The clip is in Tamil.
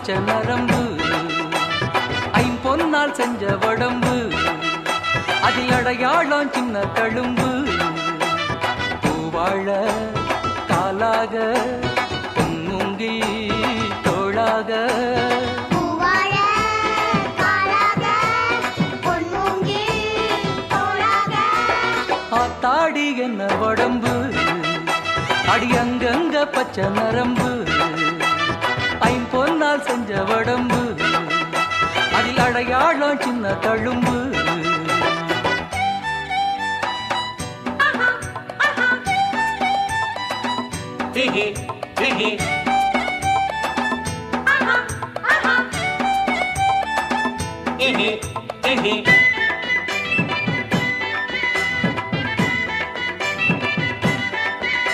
பச்சை நரம்பு, ஐம்பொன்னால் செஞ்ச உடம்பு, அதில் அடையாளம் சின்ன தழும்பு. பூவாழ காலாக பொன்முங்கி தோளாக, ஆத்தாடி என்ன உடம்பு, அடி அங்கங்க பச்சை நரம்பு, ஐம்பொன்னால் செஞ்ச உடம்பு, அதில் அடையாளம் சின்ன தழும்பு. Hehe, hehe.